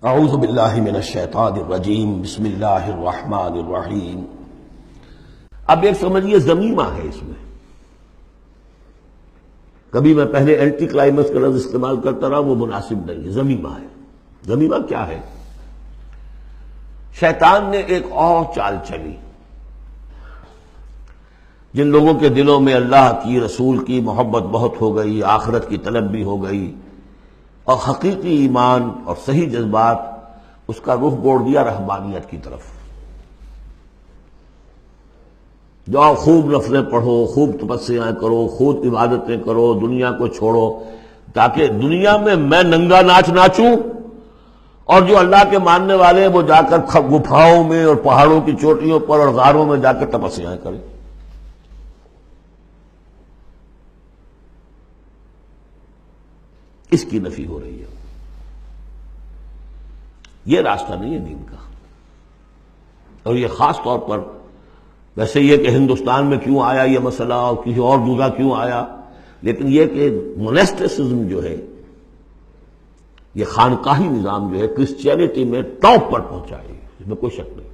اعوذ باللہ من الشیطان الرجیم بسم اللہ الرحمن الرحیم۔ اب ایک سمجھیے ضمیمہ ہے اس میں، کبھی میں پہلے اینٹی کلائمیکس کا لفظ استعمال کرتا رہا، وہ مناسب نہیں ہے، ضمیمہ ہے۔ ضمیمہ کیا ہے؟ شیطان نے ایک اور چال چلی۔ جن لوگوں کے دلوں میں اللہ کی رسول کی محبت بہت ہو گئی، آخرت کی طلب بھی ہو گئی اور حقیقی ایمان اور صحیح جذبات، اس کا رخ موڑ دیا رہبانیت کی طرف۔ جاؤ خوب نفلیں پڑھو، خوب تپسیاں کرو، خوب عبادتیں کرو، دنیا کو چھوڑو، تاکہ دنیا میں ننگا ناچ ناچوں اور جو اللہ کے ماننے والے ہیں وہ جا کر گپھاؤں میں اور پہاڑوں کی چوٹیوں پر اور غاروں میں جا کر تپسیاں کریں۔ اس کی نفی ہو رہی ہے۔ یہ راستہ نہیں ہے دین کا، اور یہ خاص طور پر ویسے یہ کہ ہندوستان میں کیوں آیا یہ مسئلہ اور کسی اور جگہ کیوں آیا، لیکن یہ کہ موناسٹسزم جو ہے، یہ خانقاہی نظام جو ہے، کرسچینٹی میں ٹاپ پر پہنچا ہے، اس میں کوئی شک نہیں۔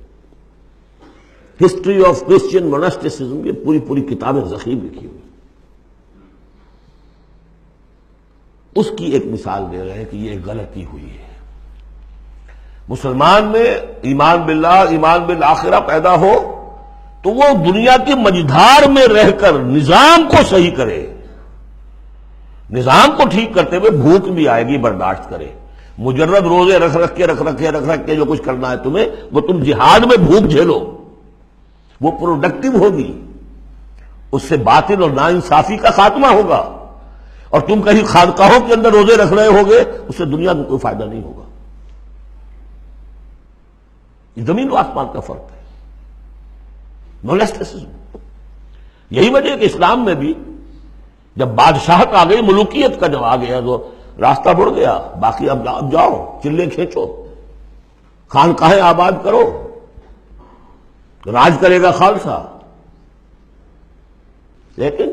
ہسٹری آف کرسچین موناسٹسزم، یہ پوری کتابیں ذخیر لکھی ہوئی، اس کی ایک مثال دے رہے ہیں کہ یہ غلطی ہوئی ہے۔ مسلمان میں ایمان باللہ، ایمان بالآخرہ پیدا ہو تو وہ دنیا کی مجدھار میں رہ کر نظام کو صحیح کرے، نظام کو ٹھیک کرتے ہوئے بھوک بھی آئے گی برداشت کرے۔ مجرد روزے رکھ کے جو کچھ کرنا ہے تمہیں، وہ تم جہاد میں بھوک جھیلو، وہ پروڈکٹیو ہوگی، اس سے باطل اور ناانصافی کا خاتمہ ہوگا۔ اور تم کہیں خانقاہوں کے اندر روزے رکھ رہے ہوگے، اس سے دنیا کو کوئی فائدہ نہیں ہوگا۔ یہ زمین و آسمان کا فرق ہے۔ موناسٹسزم، یہی وجہ ہے کہ اسلام میں بھی جب بادشاہت آ گئی، ملوکیت کا جب آ گیا تو راستہ بڑھ گیا، باقی اب جاؤ چلے کھینچو، خانقاہیں آباد کرو، راج کرے گا خالصہ۔ لیکن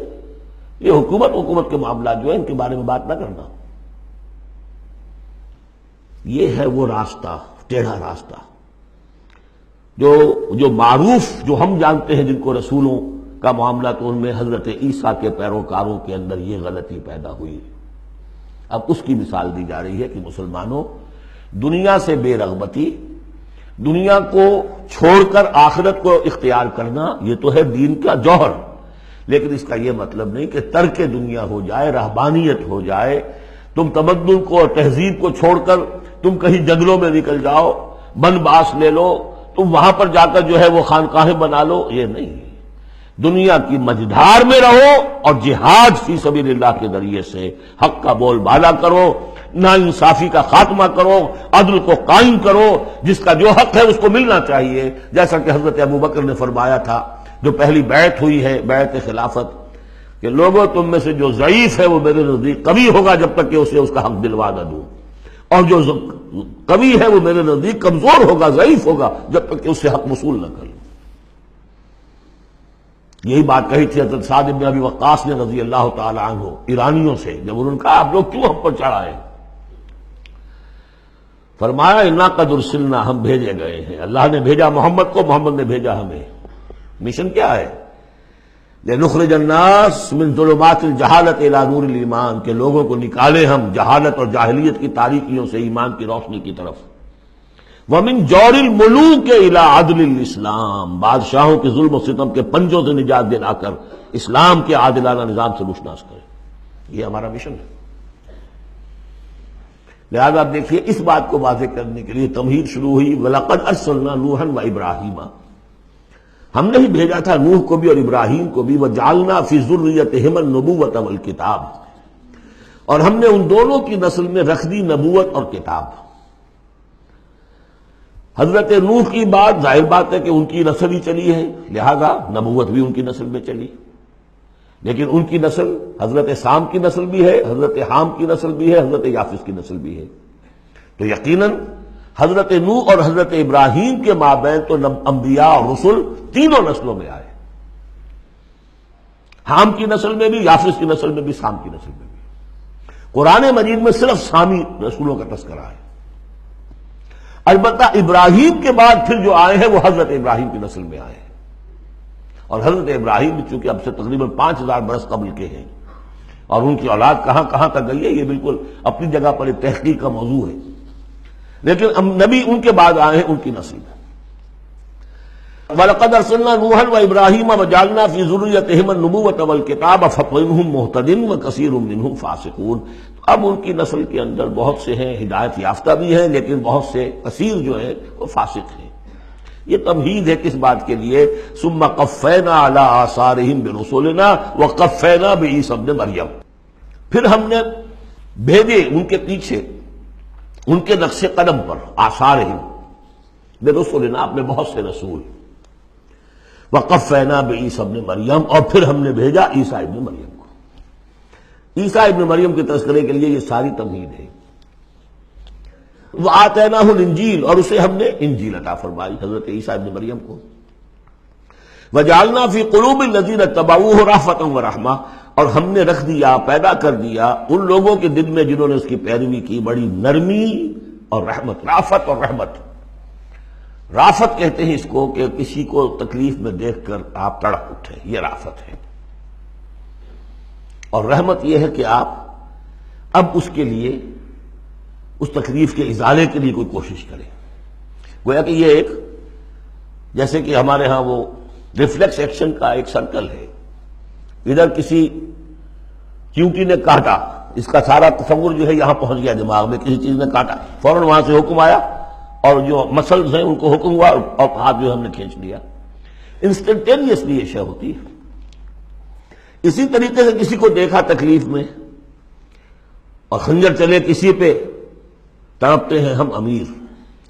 یہ حکومت کے معاملات جو ہیں، ان کے بارے میں بات نہ کرنا۔ یہ ہے وہ راستہ، ٹیڑھا راستہ جو معروف، جو ہم جانتے ہیں، جن کو رسولوں کا معاملہ، تو ان میں حضرت عیسیٰ کے پیروکاروں کے اندر یہ غلطی پیدا ہوئی۔ اب اس کی مثال دی جا رہی ہے کہ مسلمانوں، دنیا سے بے رغبتی، دنیا کو چھوڑ کر آخرت کو اختیار کرنا، یہ تو ہے دین کا جوہر، لیکن اس کا یہ مطلب نہیں کہ ترک دنیا ہو جائے، رہبانیت ہو جائے، تم تمدن کو اور تہذیب کو چھوڑ کر تم کہیں جنگلوں میں نکل جاؤ، بن باس لے لو، تم وہاں پر جا کر جو ہے وہ خانقاہیں بنا لو، یہ نہیں۔ دنیا کی مجدھار میں رہو اور جہاد فی سبیل اللہ کے ذریعے سے حق کا بول بالا کرو، ناانصافی کا خاتمہ کرو، عدل کو قائم کرو، جس کا جو حق ہے اس کو ملنا چاہیے، جیسا کہ حضرت ابوبکر نے فرمایا تھا جو پہلی بیعت ہوئی ہے، بیعت خلافت، کہ لوگوں تم میں سے جو ضعیف ہے وہ میرے نزدیک قوی ہوگا جب تک کہ اسے اس کا حق دلوا نہ دوں، اور جو قوی ہے وہ میرے نزدیک کمزور ہوگا، ضعیف ہوگا جب تک کہ اس سے حق وصول نہ کروں۔ یہی بات کہی تھی حضرت سعد بن ابی وقاص نے رضی اللہ تعالی عنہ ایرانیوں سے، جب انہوں نے کہا آپ لوگ کیوں ہم پر چڑھائے؟ فرمایا انا قد ارسلنا، ہم بھیجے گئے ہیں، اللہ نے بھیجا محمد کو، محمد نے بھیجا ہمیں۔ مشن کیا ہے؟ لنخرج الناس من ظلمات الجہالت الی نور الایمان، کہ لوگوں کو نکالے ہم جہالت اور جاہلیت کی تاریکیوں سے ایمان کی روشنی کی طرف۔ ومن جور الملوک الی عدل الاسلام، بادشاہوں کے ظلم و ستم کے پنجوں سے نجات دلا کر اسلام کے عادلانہ نظام سے روشناس کرے۔ یہ ہمارا مشن ہے۔ لہذا آپ دیکھیے، اس بات کو واضح کرنے کے لیے تمہید شروع ہوئی، وَلَقَدْ أَرْسَلْنَا نُوحًا وَإِبْرَاهِيمَ، ہم نے ہی بھیجا تھا نوح کو بھی اور ابراہیم کو بھی، وَجَعَلْنَا فِي ذُرِّيَّتِهِمَا النُّبُوَّةَ وَالْكِتَابَ، اور ہم نے ان دونوں کی نسل میں رکھ دی نبوت اور کتاب۔ حضرت نوح کی بات ظاہر بات ہے کہ ان کی نسل ہی چلی ہے، لہذا نبوت بھی ان کی نسل میں چلی، لیکن ان کی نسل حضرت سام کی نسل بھی ہے، حضرت حام کی نسل بھی ہے، حضرت یافس کی نسل بھی ہے، تو یقیناً حضرت نوح اور حضرت ابراہیم کے مابین تو انبیاء اور رسل تینوں نسلوں میں آئے، حام کی نسل میں بھی، یافس کی نسل میں بھی، سام کی نسل میں بھی۔ قرآن مجید میں صرف سامی رسولوں کا تذکرہ ہے، البتہ ابراہیم کے بعد پھر جو آئے ہیں وہ حضرت ابراہیم کی نسل میں آئے ہیں، اور حضرت ابراہیم چونکہ اب سے تقریباً 5000 برس قبل کے ہیں، اور ان کی اولاد کہاں کہاں تک گئی ہے یہ بالکل اپنی جگہ پر ایک تحقیق کا موضوع ہے، لیکن ہم نبی ان کے بعد آئے ہیں، ان کی نسل میں۔ وَلَقَدْ أَرْسَلْنَا نُوحًا وَإِبْرَاهِيمَ وَجَعَلْنَا فِي ذُرِّيَّتِهِمَا النُّبُوَّةَ وَالْكِتَابَ فَمِنْهُم مُّهْتَدٍ وَكَثِيرٌ مِّنْهُمْ فَاسِقُونَ۔ اب ان کی نسل کے اندر بہت سے ہیں ہدایت یافتہ بھی ہیں، لیکن بہت سے کثیر جو ہیں وہ فاسق ہیں۔ یہ تمہید ہے کس بات کے لیے؟ ثُمَّ قَفَّيْنَا عَلَىٰ آثَارِهِم بِرُسُلِنَا وَقَفَّيْنَا بِعِیسَىٰ ابْنِ مَرْیَم، پھر ہم نے بھیجے ان کے پیچھے ان کے نقش قدم پر، آثارہم برسلنا، اپنے بہت سے رسول، وقفینا بعیسیٰ ابن مریم، اور پھر ہم نے بھیجا عیسیٰ ابن مریم کو۔ عیسیٰ ابن مریم کے تذکرے کے لیے یہ ساری تمہید ہے۔ وآتیناہ الانجیل، اور اسے ہم نے انجیل عطا فرمائی حضرت عیسیٰ ابن مریم کو۔ وجعلنا فی قلوب الذین اتبعوہ رأفۃ ورحمہ، اور ہم نے رکھ دیا، پیدا کر دیا ان لوگوں کے دل میں جنہوں نے اس کی پیروی کی، بڑی نرمی اور رحمت، رأفت اور رحمت۔ رافت کہتے ہیں اس کو کہ کسی کو تکلیف میں دیکھ کر آپ تڑپ اٹھے، یہ رافت ہے، اور رحمت یہ ہے کہ آپ اب اس کے لیے، اس تکلیف کے ازالے کے لیے کوئی کوشش کریں۔ گویا کہ یہ ایک، جیسے کہ ہمارے ہاں وہ ریفلیکس ایکشن کا ایک سرکل ہے، ادھر کسی چیونٹی نے کاٹا، اس کا سارا تصور جو ہے یہاں پہنچ گیا دماغ میں، کسی چیز نے کاٹا، فوراً وہاں سے حکم آیا، اور جو مسلز ہیں ان کو حکم ہوا اور ہاتھ جو ہم نے کھینچ لیا، انسٹنٹینیسلی یہ شے ہوتی ہے۔ اسی طریقے سے کسی کو دیکھا تکلیف میں اور خنجر چلے کسی پہ، تڑپتے ہیں ہم امیر،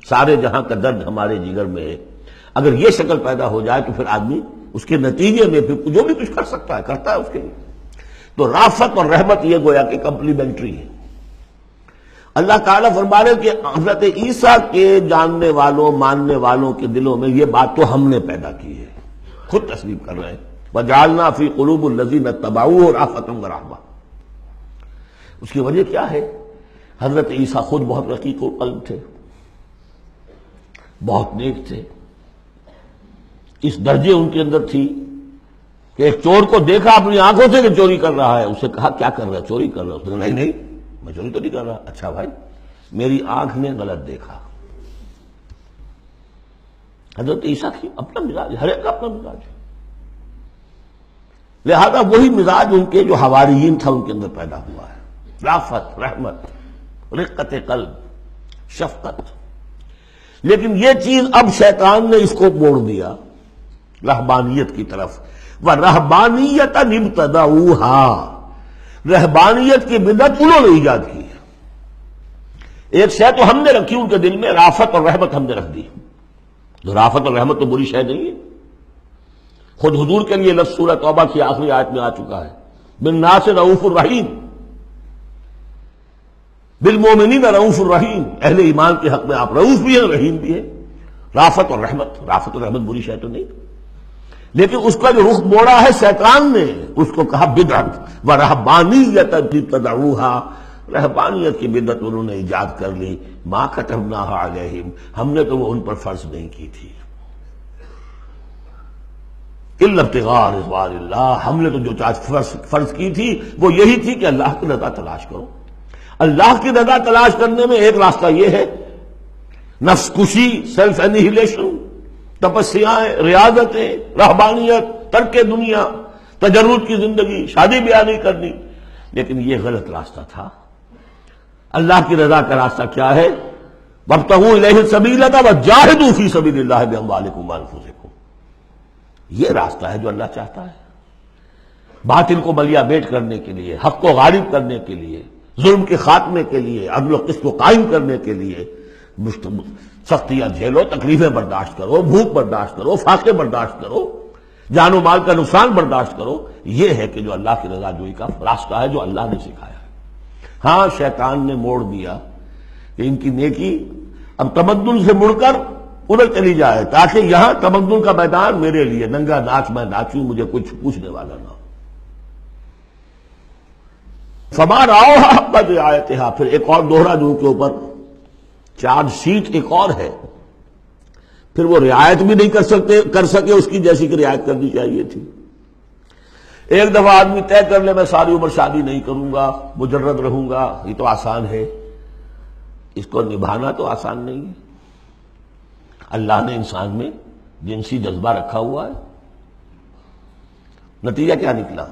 سارے جہاں کا درد ہمارے جگر میں ہے۔ اگر یہ شکل پیدا ہو جائے تو پھر آدمی اس کے نتیجے میں پھر جو بھی کچھ کر سکتا ہے کرتا ہے اس کے لیے۔ تو رافت اور رحمت یہ گویا کہ کمپلیمنٹری ہے۔ اللہ تعالیٰ فرما رہے کہ حضرت عیسیٰ کے جاننے والوں، ماننے والوں کے دلوں میں یہ بات تو ہم نے پیدا کی ہے، خود تسلیم کر رہے ہیں۔ وَجَعَلْنَا فِي قُلُوبِ الَّذِينَ اتَّبَعُوهُ رَأْفَةً وَرَحْمَةً۔ اس کی وجہ کیا ہے؟ حضرت عیسیٰ خود بہت رقیق القلب تھے، بہت نیک تھے، اس درجے ان کے اندر تھی کہ ایک چور کو دیکھا اپنی آنکھوں سے کہ چوری کر رہا ہے، اسے کہا کیا کر رہا ہے؟ چوری کر رہا ہے۔ اس نے کہا نہیں میں چوری تو نہیں کر رہا۔ اچھا بھائی، میری آنکھ نے غلط دیکھا۔ حضرت عیسیٰ کی اپنا مزاج، ہر ایک کا اپنا مزاج ہے، لہذا وہی مزاج ان کے جو حواریین تھا ان کے اندر پیدا ہوا ہے، رافت، رحمت، رقت قلب، شفقت۔ لیکن یہ چیز اب شیطان نے اس کو موڑ دیا رہبانیت کی طرف۔ وَرَهْبَانِيَّةً ابْتَدَعُوهَا، رہبانیت کی بدعت انہوں نے ایجاد کی ہے۔ ایک شے تو ہم نے رکھی ان کے دل میں، رافت اور رحمت ہم نے رکھ دی۔ تو رافت اور رحمت تو بری شے نہیں ہے، خود حضور کے لیے لفظ سورہ توبہ کی آخری آیت میں آ چکا ہے، بالناس رؤوف الرحیم، بالمومنین رؤوف الرحیم، اہل ایمان کے حق میں آپ رؤوف بھی ہیں، رحیم بھی ہیں۔ رافت اور رحمت بری شے تو نہیں، لیکن اس کا جو رخ موڑا ہے شیطان نے، اس کو کہا بدعت۔ وَرَهْبَانِيَّةً ابْتَدَعُوهَا، رہبانیت کی بدعت انہوں نے ایجاد کر لی۔ مَا كَتَبْنَاهَا عَلَيْهِمْ، ہم نے تو وہ ان پر فرض نہیں کی تھی۔ إِلَّا ابْتِغَاءَ رِضْوَانِ اللَّهِ، ہم نے تو جو چیز فرض کی تھی وہ یہی تھی کہ اللہ کی رضا تلاش کرو۔ اللہ کی رضا تلاش کرنے میں ایک راستہ یہ ہے، نفس کشی، سیلف انہیلیشن، تپسیاں، ریاضتیں، رہبانیت، ترک دنیا، تجرد کی زندگی، شادی بیاہ نہیں کرنی، لیکن یہ غلط راستہ تھا۔ اللہ کی رضا کا راستہ کیا ہے؟ وَابْتَغُوا إِلَيْهِ السَّبِيلَ وَجَاهِدُوا فِي سَبِيلِ اللَّهِ بِأَمْوَالِكُمْ وَأَنفُسِكُمْ، یہ راستہ ہے جو اللہ چاہتا ہے، باطل کو ملیا بیٹ کرنے کے لیے، حق کو غالب کرنے کے لیے، ظلم کے خاتمے کے لیے، عدل و قسط کو قائم کرنے کے لیے۔ سختیاں جھیلو، تکلیفیں برداشت کرو، بھوک برداشت کرو، فاقے برداشت کرو، جان و مال کا نقصان برداشت کرو، یہ ہے کہ جو اللہ کی رضا جوئی کا راستہ ہے جو اللہ نے سکھایا ہے۔ ہاں شیطان نے موڑ دیا کہ ان کی نیکی اب تمدن سے مڑ کر ادھر چلی جائے، تاکہ یہاں تمدن کا میدان میرے لیے ننگا ناچ میں ناچوں، مجھے کچھ پوچھنے والا نہ ہو۔ فَمَا رَأَوْهَا حَقَّ رِعَایَتِهَا، پھر ایک اور دوہرا جو ان کے اوپر چارج شیٹ ایک اور ہے، پھر وہ رعایت بھی نہیں کر سکے اس کی جیسی کہ رعایت کرنی چاہیے تھی۔ ایک دفعہ آدمی طے کر لے میں ساری عمر شادی نہیں کروں گا، مجرد رہوں گا، یہ تو آسان ہے، اس کو نبھانا تو آسان نہیں ہے۔ اللہ نے انسان میں جنسی جذبہ رکھا ہوا ہے، نتیجہ کیا نکلا؟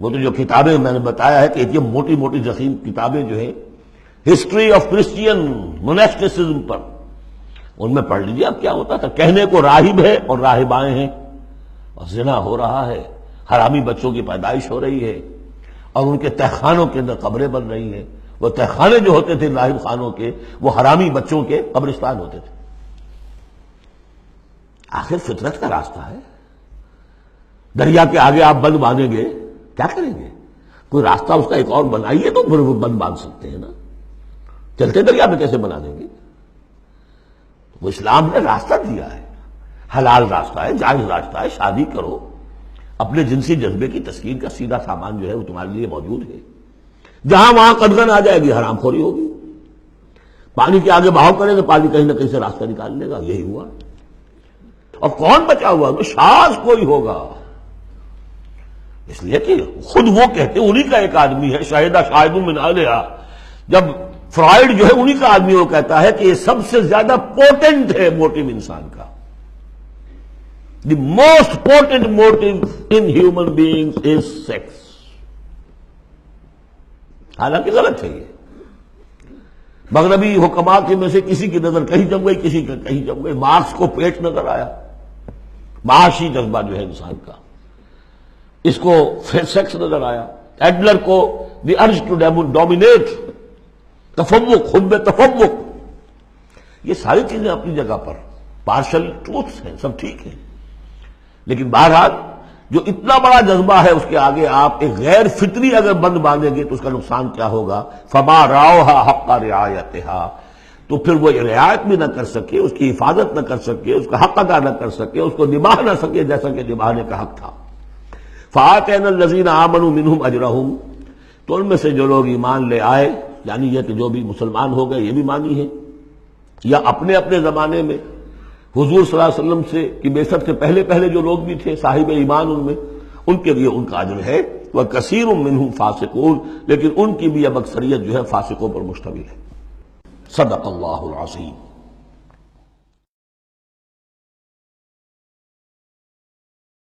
وہ تو جو کتابیں میں نے بتایا ہے کہ یہ موٹی موٹی ضخیم کتابیں جو ہیں ہسٹری آف کرسچین موناسٹیسزم پر، ان میں پڑھ لیجیے اب کیا ہوتا تھا۔ کہنے کو راہب ہے اور راہبائیں ہیں، اور زنا ہو رہا ہے، حرامی بچوں کی پیدائش ہو رہی ہے، اور ان کے تہخانوں کے اندر قبریں بن رہی ہیں۔ وہ تہخانے جو ہوتے تھے راہب خانوں کے، وہ حرامی بچوں کے قبرستان ہوتے تھے۔ آخر فطرت کا راستہ ہے، دریا کے آگے آپ بند باندھیں گے کیا کریں گے؟ کوئی راستہ اس کا ایک اور بنائیے تو پھر وہ بند باندھ سکتے ہیں نا، چلتے دریا میں کیسے بنا دیں گے؟ وہ اسلام نے راستہ دیا ہے، حلال راستہ ہے، جائز راستہ ہے، شادی کرو، اپنے جنسی جذبے کی تسکین کا سیدھا سامان جو ہے وہ تمہارے لیے موجود ہے۔ جہاں وہاں قدغن آ جائے گی حرام خوری ہوگی، پانی کے آگے بہاؤ کریں تو پانی کہیں نہ کہیں سے راستہ نکال لے گا، یہی ہوا۔ اور کون بچا ہوا ہے؟ شاذ کوئی ہوگا، اس لیے کہ خود وہ کہتے انہی کا ایک آدمی ہے، شاہدہ شاہد من اہلہا، جب فرائڈ جو ہے انہی کا آدمی وہ کہتا ہے کہ یہ سب سے زیادہ پوٹنٹ ہے موٹیو انسان کا، the most potent motive in human beings is sex. حالانکہ غلط ہے یہ، مغربی حکماء کے میں سے کسی کی نظر کہیں جم گئی، کسی کا کہیں جم گئی۔ مارکس کو پیٹ نظر آیا، معاشی جذبہ جو ہے انسان کا، اس کو سیکس نظر آیا، ایڈلر کو دی ارج ٹو ڈومینیٹ، تفوق، خود میں تفوق۔ یہ ساری چیزیں اپنی جگہ پر پارشل ٹروتھس ہیں، سب ٹھیک ہے، لیکن بہرحال جو اتنا بڑا جذبہ ہے اس کے آگے آپ ایک غیر فطری اگر بند باندھیں گے تو اس کا نقصان کیا ہوگا؟ فما رعوها حق رعایتها، تو پھر وہ رعایت بھی نہ کر سکے، اس کی حفاظت نہ کر سکے، اس کا حق ادا نہ کر سکے، اس کو نبھا نہ سکے جیسا کہ نبھانے کا حق تھا۔ فآتینا الذین آمنوا منہم اجرہم، تو ان میں سے جو لوگ ایمان لے آئے، یعنی یہ کہ جو بھی مسلمان ہو گئے، یہ بھی مانی ہے، یا اپنے اپنے زمانے میں حضور صلی اللہ علیہ وسلم سے کی بعثت سے پہلے پہلے جو لوگ بھی تھے صاحب ایمان ان میں، ان کے لیے ان کا اجر ہے۔ وَكَثِيرٌ مِّنْهُمْ فَاسِقُونَ، لیکن ان کی بھی اب اکثریت جو ہے فاسقوں پر مشتمل ہے۔ صدق اللہ العظیم۔